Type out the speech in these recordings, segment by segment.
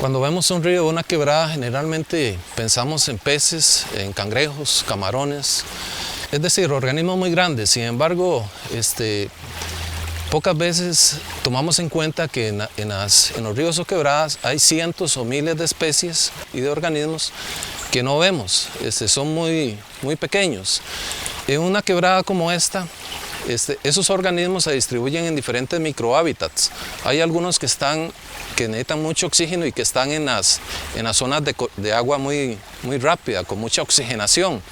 Cuando vemos un río o una quebrada, generalmente pensamos en peces, en cangrejos, camarones, es decir, organismos muy grandes. Sin embargo, pocas veces tomamos en cuenta que en los ríos o quebradas hay cientos o miles de especies y de organismos que no vemos, son muy pequeños. En una quebrada como esta, esos organismos se distribuyen en diferentes microhábitats. Hay algunos que necesitan mucho oxígeno y que están en las zonas de agua muy rápida, con mucha oxigenación.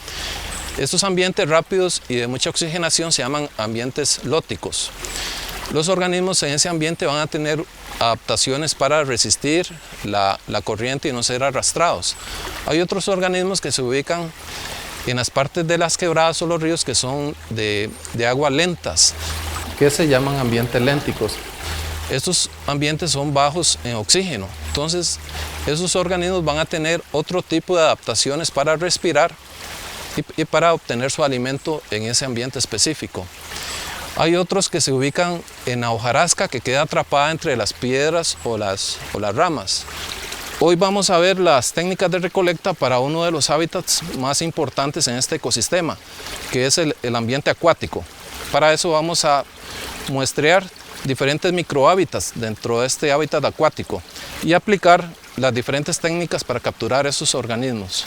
Estos ambientes rápidos y de mucha oxigenación se llaman ambientes lóticos. Los organismos en ese ambiente van a tener adaptaciones para resistir la corriente y no ser arrastrados. Hay otros organismos que se ubican en las partes de las quebradas o los ríos que son de aguas lentas, que se llaman ambientes lénticos. Estos ambientes son bajos en oxígeno, entonces esos organismos van a tener otro tipo de adaptaciones para respirar y para obtener su alimento en ese ambiente específico. Hay otros que se ubican en la hojarasca que queda atrapada entre las piedras o las ramas. Hoy vamos a ver las técnicas de recolecta para uno de los hábitats más importantes en este ecosistema, que es el ambiente acuático. Para eso vamos a muestrear diferentes microhábitats dentro de este hábitat acuático y aplicar las diferentes técnicas para capturar esos organismos.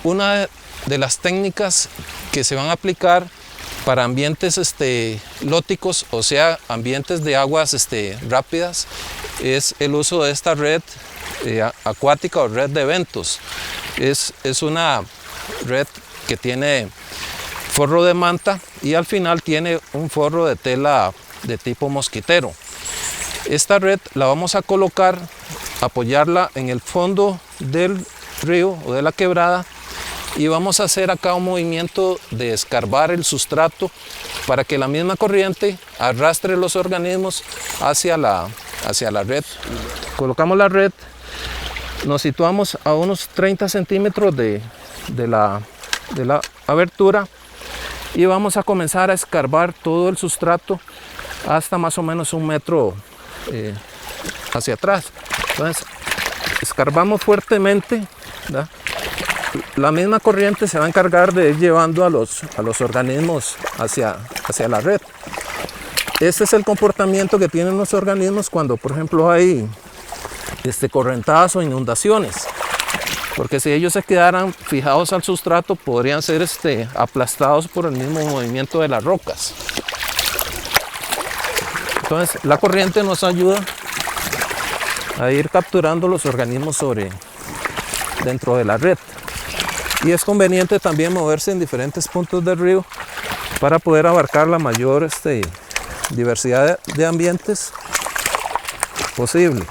Una de las técnicas que se van a aplicar para ambientes lóticos, o sea, ambientes de aguas rápidas, es el uso de esta red acuática o red de eventos. Es una red que tiene forro de manta y al final tiene un forro de tela de tipo mosquitero. Esta red la vamos a colocar, apoyarla en el fondo del río o de la quebrada, y vamos a hacer acá un movimiento de escarbar el sustrato para que la misma corriente arrastre los organismos hacia la red. Colocamos la red, nos situamos a unos 30 centímetros de la abertura y vamos a comenzar a escarbar todo el sustrato hasta más o menos 1 metro hacia atrás. Entonces, escarbamos fuertemente, ¿verdad? La misma corriente se va a encargar de ir llevando a los organismos hacia la red. Este es el comportamiento que tienen los organismos cuando, por ejemplo, hay correntadas o inundaciones. Porque si ellos se quedaran fijados al sustrato, podrían ser aplastados por el mismo movimiento de las rocas. Entonces, la corriente nos ayuda a ir capturando los organismos dentro de la red. Y es conveniente también moverse en diferentes puntos del río para poder abarcar la mayor diversidad de ambientes posible.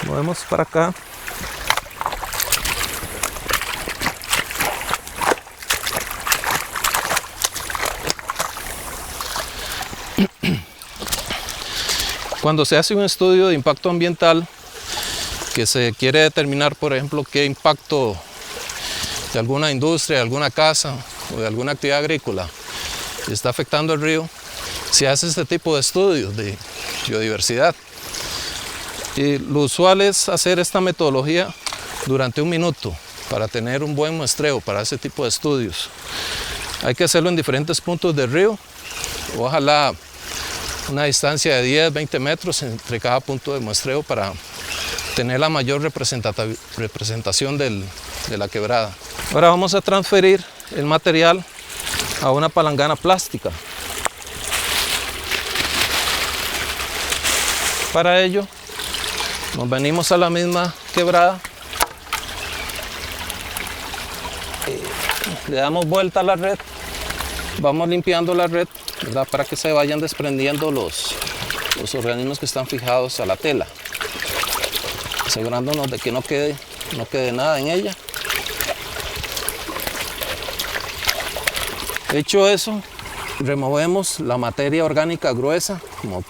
Movemos para acá. Cuando se hace un estudio de impacto ambiental, que se quiere determinar, por ejemplo, qué impacto de alguna industria, de alguna casa o de alguna actividad agrícola está afectando el río, se hace este tipo de estudios de biodiversidad. Y lo usual es hacer esta metodología durante 1 minuto para tener un buen muestreo para ese tipo de estudios. Hay que hacerlo en diferentes puntos del río, ojalá una distancia de 10, 20 metros entre cada punto de muestreo para tener la mayor representación de la quebrada. Ahora vamos a transferir el material a una palangana plástica. Para ello, nos venimos a la misma quebrada, le damos vuelta a la red, vamos limpiando la red, ¿verdad?, para que se vayan desprendiendo los organismos que están fijados a la tela, asegurándonos de que no quede nada en ella. Hecho eso, removemos la materia orgánica gruesa, como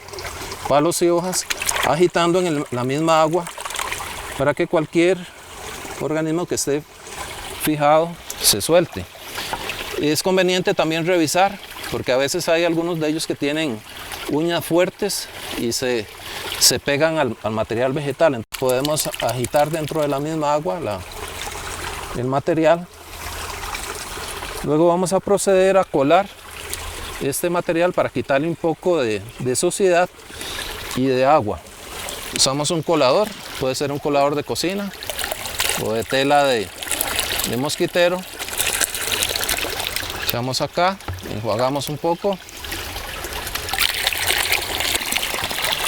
palos y hojas, agitando en la misma agua para que cualquier organismo que esté fijado se suelte. Es conveniente también revisar, porque a veces hay algunos de ellos que tienen uñas fuertes y se pegan al material vegetal. Entonces podemos agitar dentro de la misma agua el material. Luego vamos a proceder a colar este material para quitarle un poco de suciedad y de agua. Usamos un colador, puede ser un colador de cocina o de tela de mosquitero. Echamos acá, enjuagamos un poco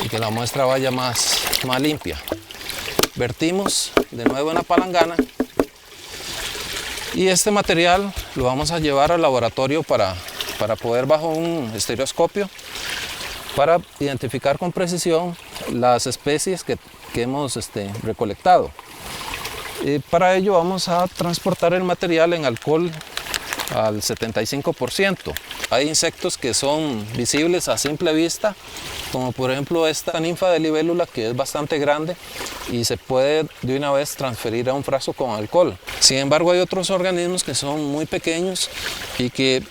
y que la muestra vaya más limpia. Vertimos de nuevo en la palangana y este material lo vamos a llevar al laboratorio para poder, bajo un estereoscopio, para identificar con precisión las especies que hemos recolectado. Para ello vamos a transportar el material en alcohol al 75%. Hay insectos que son visibles a simple vista, como por ejemplo esta ninfa de libélula, que es bastante grande y se puede de una vez transferir a un frasco con alcohol. Sin embargo, hay otros organismos que son muy pequeños y que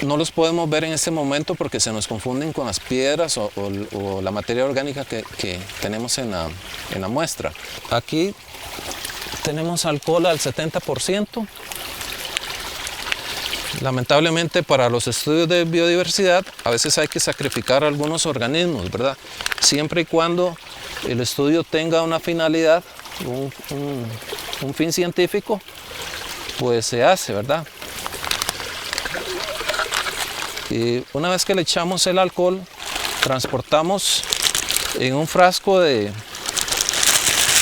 no los podemos ver en este momento porque se nos confunden con las piedras o la materia orgánica que tenemos en la muestra. Aquí tenemos alcohol al 70%. Lamentablemente, para los estudios de biodiversidad a veces hay que sacrificar algunos organismos, ¿verdad? Siempre y cuando el estudio tenga una finalidad, un fin científico, pues se hace, ¿verdad? Y una vez que le echamos el alcohol, transportamos en un frasco de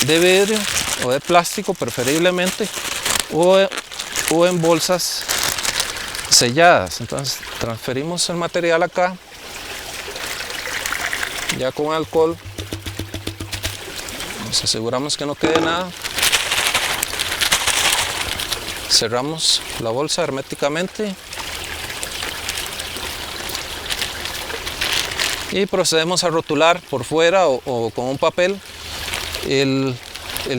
vidrio o de plástico preferiblemente, o en bolsas selladas. Entonces transferimos el material acá, ya con alcohol, nos aseguramos que no quede nada, cerramos la bolsa herméticamente y procedemos a rotular por fuera o con un papel el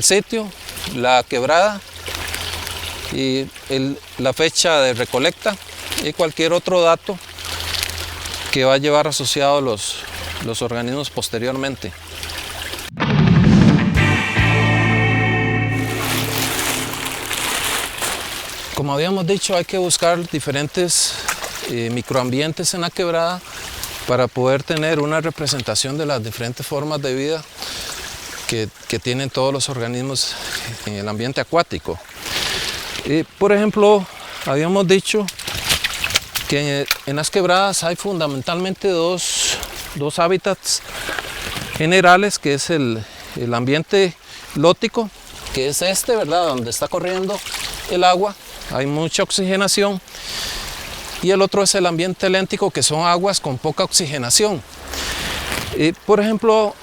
sitio, la quebrada y la fecha de recolecta y cualquier otro dato que va a llevar asociado los organismos posteriormente. Como habíamos dicho, hay que buscar diferentes microambientes en la quebrada para poder tener una representación de las diferentes formas de vida que tienen todos los organismos en el ambiente acuático. Por ejemplo, habíamos dicho que en las quebradas hay fundamentalmente dos hábitats generales, que es el ambiente lótico, que es ¿verdad?, donde está corriendo el agua, hay mucha oxigenación, y el otro es el ambiente léntico, que son aguas con poca oxigenación. Por ejemplo,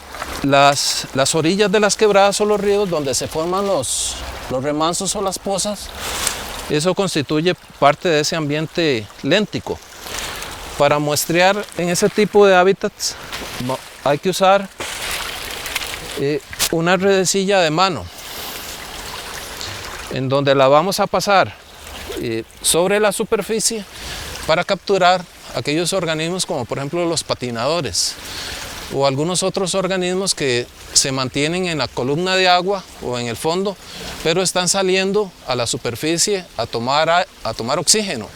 las orillas de las quebradas o los ríos donde se forman los remansos o las pozas, eso constituye parte de ese ambiente léntico. Para muestrear en ese tipo de hábitats hay que usar una redecilla de mano, en donde la vamos a pasar sobre la superficie para capturar aquellos organismos como por ejemplo los patinadores o algunos otros organismos que se mantienen en la columna de agua o en el fondo, pero están saliendo a la superficie a tomar oxígeno,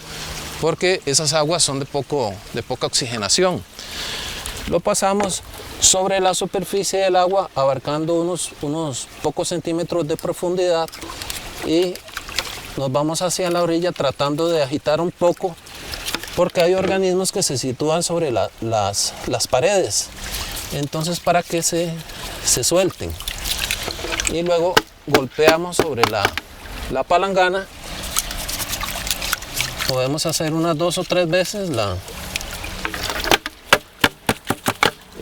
porque esas aguas son de poca oxigenación. Lo pasamos sobre la superficie del agua, abarcando unos pocos centímetros de profundidad, y nos vamos hacia la orilla tratando de agitar un poco, porque hay organismos que se sitúan sobre las paredes, entonces para que se suelten. Y luego golpeamos sobre la palangana. Podemos hacer unas 2 o 3 veces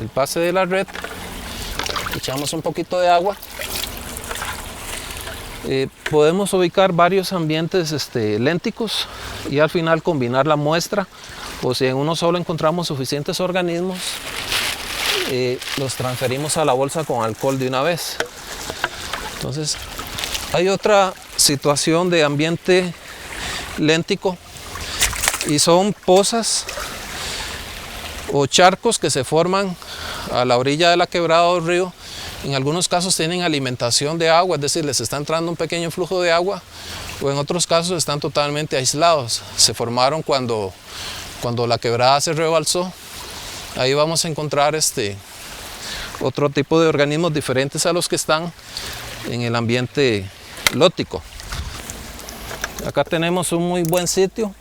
el pase de la red. Echamos un poquito de agua. Podemos ubicar varios ambientes lénticos y al final combinar la muestra, o si en uno solo encontramos suficientes organismos, los transferimos a la bolsa con alcohol de una vez. Entonces hay otra situación de ambiente léntico y son pozas o charcos que se forman a la orilla de la quebrada o río. En algunos casos tienen alimentación de agua, es decir, les está entrando un pequeño flujo de agua, o en otros casos están totalmente aislados. Se formaron cuando la quebrada se rebalsó. Ahí vamos a encontrar otro tipo de organismos diferentes a los que están en el ambiente lótico. Acá tenemos un muy buen sitio,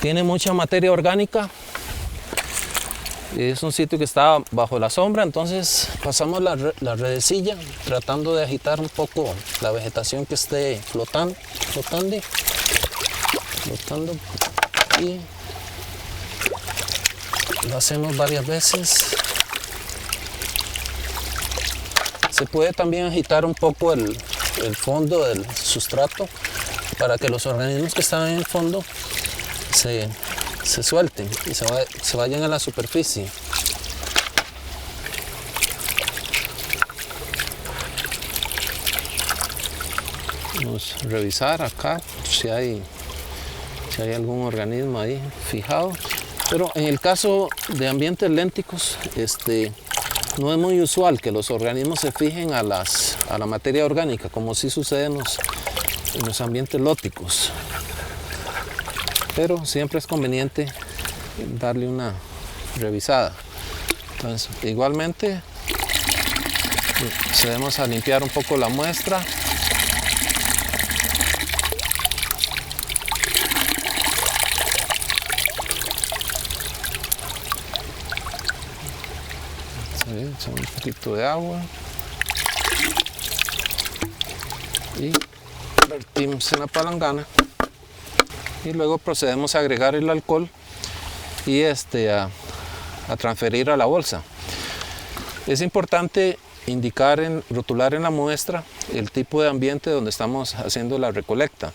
tiene mucha materia orgánica. Es un sitio que está bajo la sombra, entonces pasamos la redecilla tratando de agitar un poco la vegetación que esté flotando y lo hacemos varias veces. Se puede también agitar un poco el fondo del sustrato para que los organismos que están en el fondo se suelten y se vayan a la superficie. Vamos a revisar acá si hay algún organismo ahí fijado. Pero en el caso de ambientes lénticos, no es muy usual que los organismos se fijen a la materia orgánica, como sí sucede en los ambientes lóticos. Pero siempre es conveniente darle una revisada. Entonces, igualmente, procedemos a limpiar un poco la muestra. Echamos un poquito de agua y vertimos en la palangana. Y luego procedemos a agregar el alcohol y a transferir a la bolsa. Es importante rotular en la muestra el tipo de ambiente donde estamos haciendo la recolecta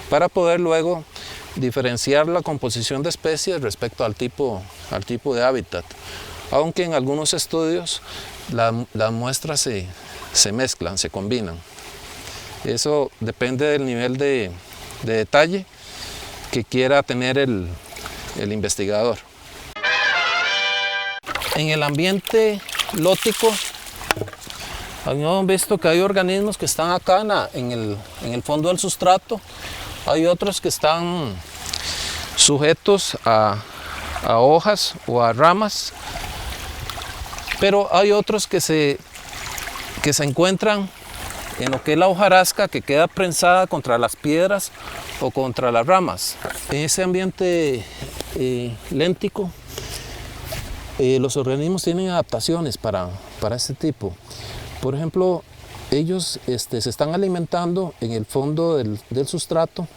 para poder luego diferenciar la composición de especies respecto al tipo de hábitat. Aunque en algunos estudios las muestras se mezclan, se combinan. Eso depende del nivel de detalle que quiera tener el investigador. En el ambiente lótico, hemos visto que hay organismos que están acá en el fondo del sustrato, hay otros que están sujetos a hojas o a ramas, pero hay otros que se encuentran en lo que es la hojarasca, que queda prensada contra las piedras o contra las ramas. En ese ambiente léntico, los organismos tienen adaptaciones para este tipo. Por ejemplo, ellos se están alimentando en el fondo del sustrato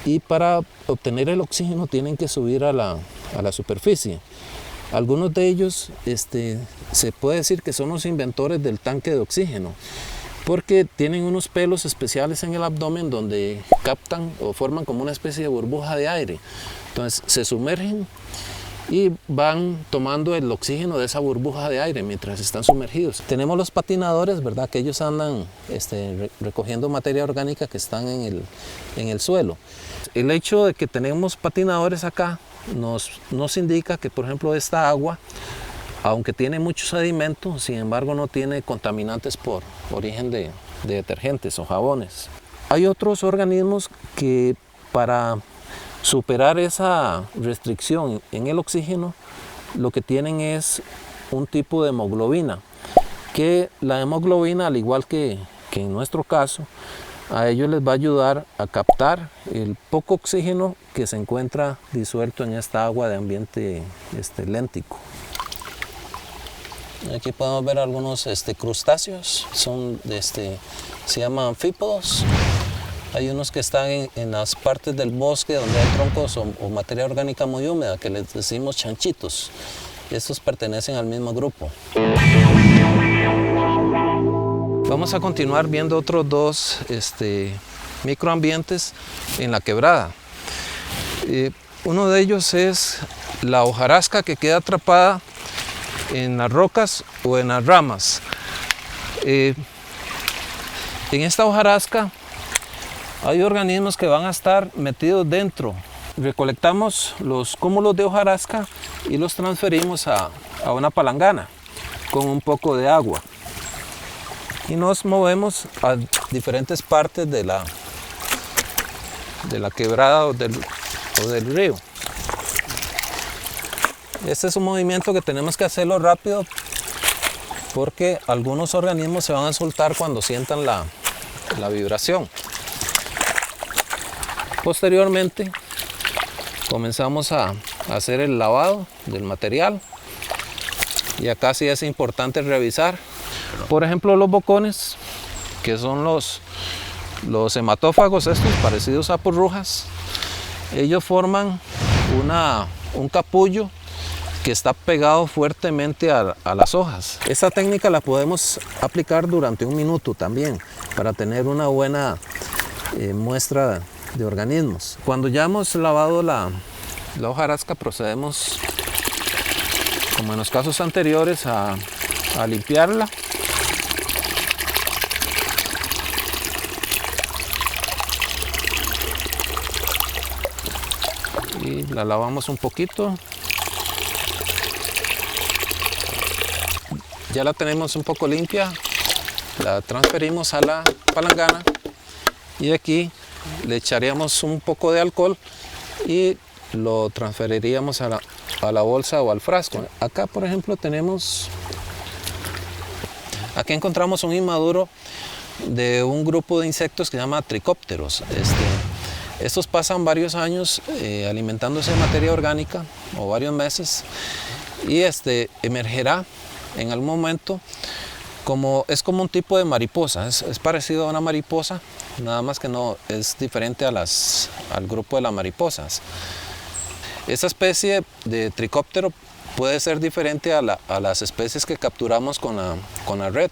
y para obtener el oxígeno tienen que subir a la superficie. Algunos de ellos se puede decir que son los inventores del tanque de oxígeno, porque tienen unos pelos especiales en el abdomen donde captan o forman como una especie de burbuja de aire. Entonces se sumergen y van tomando el oxígeno de esa burbuja de aire mientras están sumergidos. Tenemos los patinadores, ¿verdad? Que ellos andan recogiendo materia orgánica que están en el suelo. El hecho de que tenemos patinadores acá nos indica que, por ejemplo, esta agua, aunque tiene mucho sedimento, sin embargo no tiene contaminantes por origen de detergentes o jabones. Hay otros organismos que para superar esa restricción en el oxígeno, lo que tienen es un tipo de hemoglobina, que la hemoglobina, al igual que en nuestro caso, a ellos les va a ayudar a captar el poco oxígeno que se encuentra disuelto en esta agua de ambiente léntico. Aquí podemos ver algunos crustáceos, se llaman anfípodos. Hay unos que están en las partes del bosque donde hay troncos o materia orgánica muy húmeda, que les decimos chanchitos. Y estos pertenecen al mismo grupo. Vamos a continuar viendo otros dos microambientes en la quebrada. Uno de ellos es la hojarasca que queda atrapada en las rocas o en las ramas. En esta hojarasca hay organismos que van a estar metidos dentro recolectamos los cúmulos de hojarasca y los transferimos a una palangana con un poco de agua. Y nos movemos a diferentes partes de la quebrada o del río. Este es un movimiento que tenemos que hacerlo rápido porque algunos organismos se van a soltar cuando sientan la vibración. Posteriormente comenzamos a hacer el lavado del material y acá sí es importante revisar. Por ejemplo, los bocones, que son los hematófagos estos parecidos a purrujas, ellos forman un capullo que está pegado fuertemente a las hojas. Esta técnica la podemos aplicar durante 1 minuto también para tener una buena muestra de organismos. Cuando ya hemos lavado la hojarasca, procedemos, como en los casos anteriores, a limpiarla. Y la lavamos un poquito. Ya la tenemos un poco limpia, la transferimos a la palangana y aquí le echaríamos un poco de alcohol y lo transferiríamos a la bolsa o al frasco. Acá, por ejemplo, aquí encontramos un inmaduro de un grupo de insectos que se llama tricópteros. Estos pasan varios años alimentándose de materia orgánica o varios meses y emergerá en algún momento es como un tipo de mariposa, es parecido a una mariposa, nada más que no es diferente al grupo de las mariposas. Esta especie de tricóptero puede ser diferente a las especies que capturamos con la red,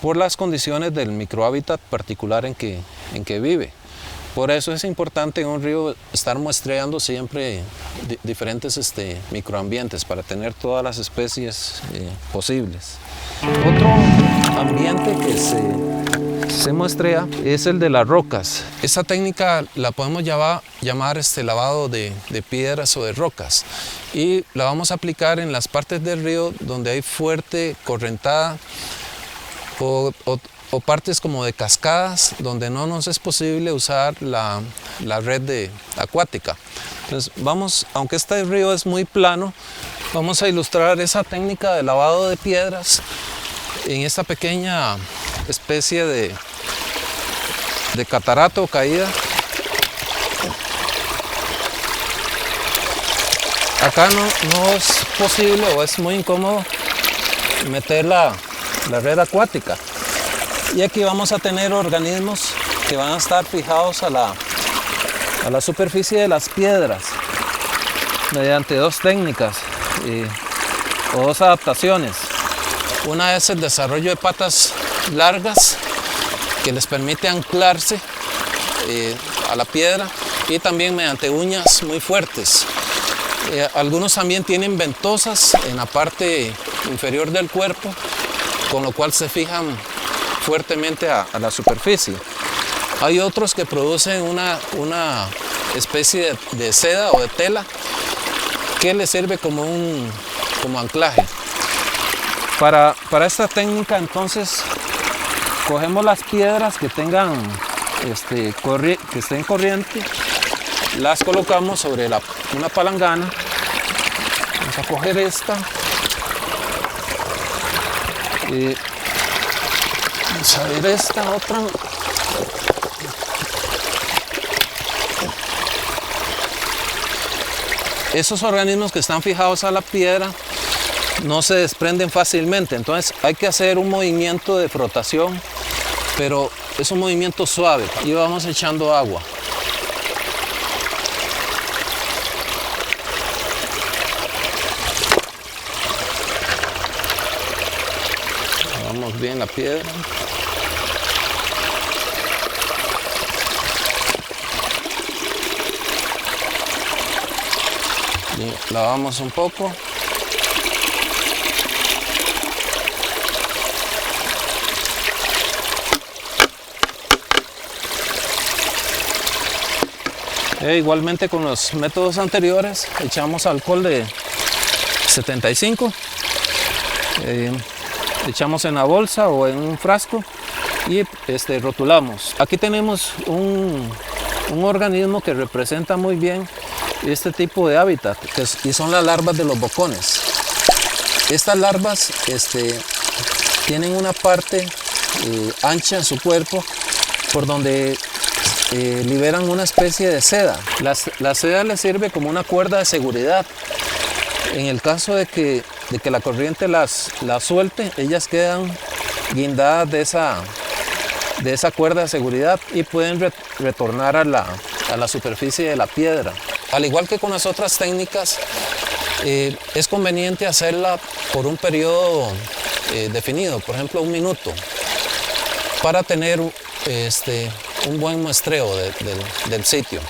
por las condiciones del microhábitat particular en que vive. Por eso es importante en un río estar muestreando siempre diferentes microambientes para tener todas las especies posibles. Otro ambiente que se muestrea es el de las rocas. Esta técnica la podemos llamar lavado de piedras o de rocas y la vamos a aplicar en las partes del río donde hay fuerte correntada o partes como de cascadas donde no nos es posible usar la red acuática. Entonces aunque este río es muy plano, vamos a ilustrar esa técnica de lavado de piedras en esta pequeña especie de catarato o caída. Acá no es posible o es muy incómodo meter la red acuática. Y aquí vamos a tener organismos que van a estar fijados a la superficie de las piedras mediante 2 técnicas o 2 adaptaciones. Una es el desarrollo de patas largas que les permite anclarse a la piedra y también mediante uñas muy fuertes. Algunos también tienen ventosas en la parte inferior del cuerpo, con lo cual se fijan fuertemente a la superficie. Hay otros que producen una especie de seda o de tela que les sirve como anclaje. Para esta técnica, entonces, cogemos las piedras que tengan que estén corriente, las colocamos sobre una palangana. Vamos a coger esta y vamos a ver esta otra. Esos organismos que están fijados a la piedra no se desprenden fácilmente, entonces hay que hacer un movimiento de frotación, pero es un movimiento suave y vamos echando agua. Lavamos bien la piedra. Y lavamos un poco. Igualmente con los métodos anteriores, echamos alcohol de 75, echamos en la bolsa o en un frasco y rotulamos. Aquí tenemos un organismo que representa muy bien este tipo de hábitat, y son las larvas de los bocones. Estas larvas tienen una parte ancha en su cuerpo por donde liberan una especie de seda. La seda les sirve como una cuerda de seguridad. En el caso de que la corriente las suelte, ellas quedan guindadas de esa cuerda de seguridad y pueden retornar a la superficie de la piedra. Al igual que con las otras técnicas, es conveniente hacerla por un periodo definido, por ejemplo 1 minuto, para tener un buen muestreo del sitio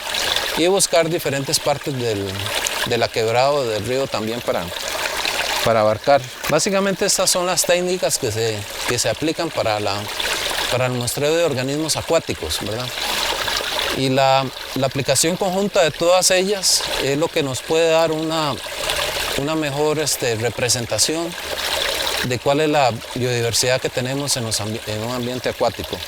y buscar diferentes partes de la quebrada o del río también para abarcar. Básicamente estas son las técnicas que se aplican para el muestreo de organismos acuáticos, ¿verdad? Y la aplicación conjunta de todas ellas es lo que nos puede dar una mejor representación de cuál es la biodiversidad que tenemos en un ambiente acuático.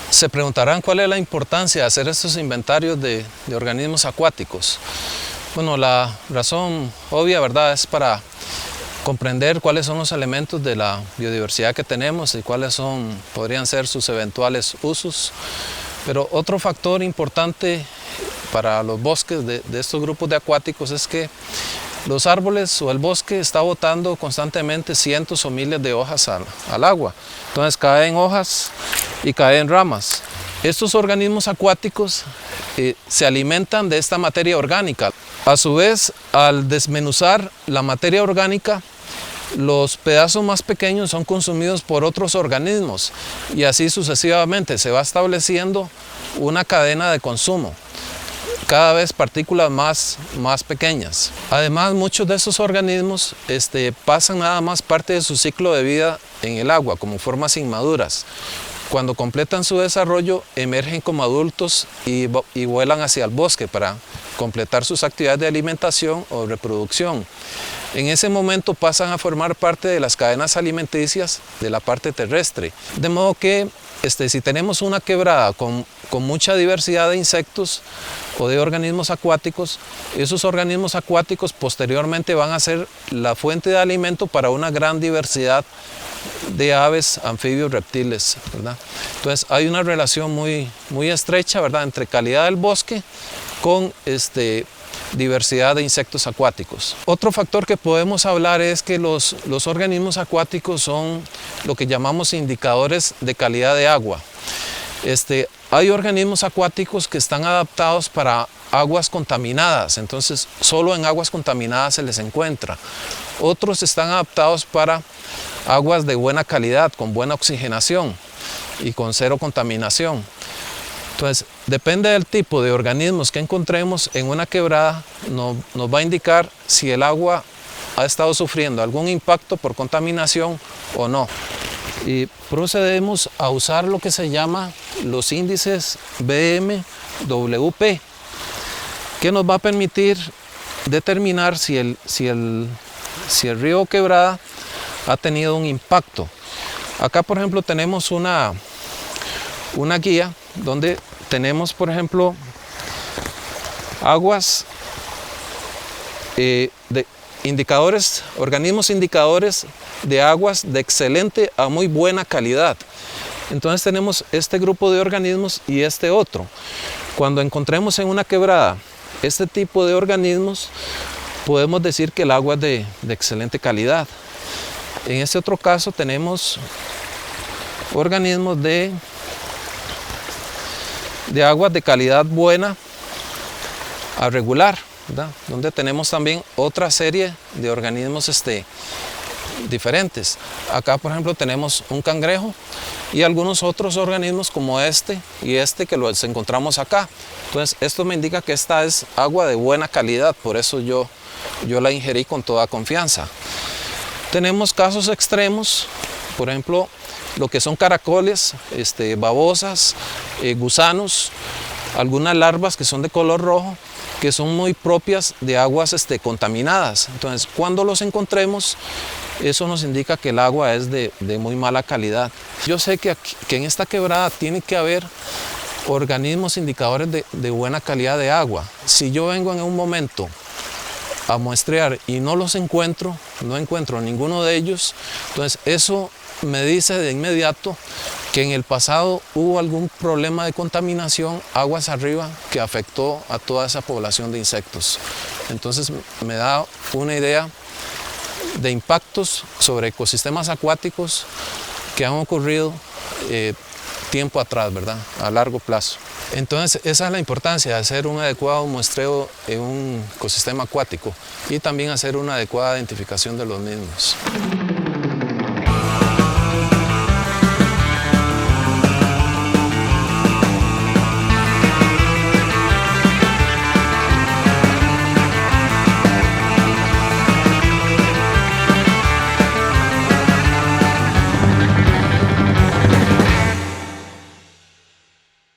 Se preguntarán cuál es la importancia de hacer estos inventarios de organismos acuáticos. Bueno, la razón obvia, ¿verdad?, es para comprender cuáles son los elementos de la biodiversidad que tenemos y cuáles podrían ser sus eventuales usos. Pero otro factor importante para los bosques de estos grupos de acuáticos es que los árboles o el bosque está botando constantemente cientos o miles de hojas al agua. Entonces caen hojas y caen ramas. Estos organismos acuáticos se alimentan de esta materia orgánica. A su vez, al desmenuzar la materia orgánica, los pedazos más pequeños son consumidos por otros organismos y así sucesivamente se va estableciendo una cadena de consumo, cada vez partículas más pequeñas. Además, muchos de estos organismos pasan nada más parte de su ciclo de vida en el agua como formas inmaduras. Cuando completan su desarrollo, emergen como adultos y vuelan hacia el bosque para completar sus actividades de alimentación o reproducción. En ese momento pasan a formar parte de las cadenas alimenticias de la parte terrestre. De modo que si tenemos una quebrada con mucha diversidad de insectos o de organismos acuáticos, esos organismos acuáticos posteriormente van a ser la fuente de alimento para una gran diversidad de aves, anfibios, reptiles, ¿verdad? Entonces hay una relación muy estrecha, ¿verdad?, entre calidad del bosque con diversidad de insectos acuáticos. Otro factor que podemos hablar es que los organismos acuáticos son lo que llamamos indicadores de calidad de agua. Hay organismos acuáticos que están adaptados para aguas contaminadas, entonces solo en aguas contaminadas se les encuentra. Otros están adaptados para aguas de buena calidad, con buena oxigenación y con cero contaminación. Entonces, depende del tipo de organismos que encontremos en una quebrada, nos va a indicar si el agua ha estado sufriendo algún impacto por contaminación o no. Y procedemos a usar lo que se llama los índices BM-WP, que nos va a permitir determinar si el río o quebrada ha tenido un impacto. Acá, por ejemplo, tenemos una guía donde tenemos, por ejemplo, aguas organismos indicadores de aguas de excelente a muy buena calidad. Entonces tenemos este grupo de organismos y este otro. Cuando encontremos en una quebrada este tipo de organismos, podemos decir que el agua es de excelente calidad. En este otro caso tenemos organismos de aguas de calidad buena a regular, ¿verdad?, donde tenemos también otra serie de organismos diferentes. Acá, por ejemplo, tenemos un cangrejo y algunos otros organismos como este y que los encontramos acá. Entonces, esto me indica que esta es agua de buena calidad, por eso yo la ingerí con toda confianza. Tenemos casos extremos, por ejemplo, lo que son caracoles, babosas, gusanos, algunas larvas que son de color rojo, que son muy propias de aguas contaminadas. Entonces, cuando los encontremos, eso nos indica que el agua es de muy mala calidad. Yo sé que en esta quebrada tiene que haber organismos indicadores de buena calidad de agua. Si yo vengo en un momento a muestrear y no los encuentro, no encuentro ninguno de ellos, entonces eso me dice de inmediato que en el pasado hubo algún problema de contaminación aguas arriba que afectó a toda esa población de insectos. Entonces me da una idea de impactos sobre ecosistemas acuáticos que han ocurrido tiempo atrás, ¿verdad? A largo plazo. Entonces esa es la importancia de hacer un adecuado muestreo en un ecosistema acuático y también hacer una adecuada identificación de los mismos.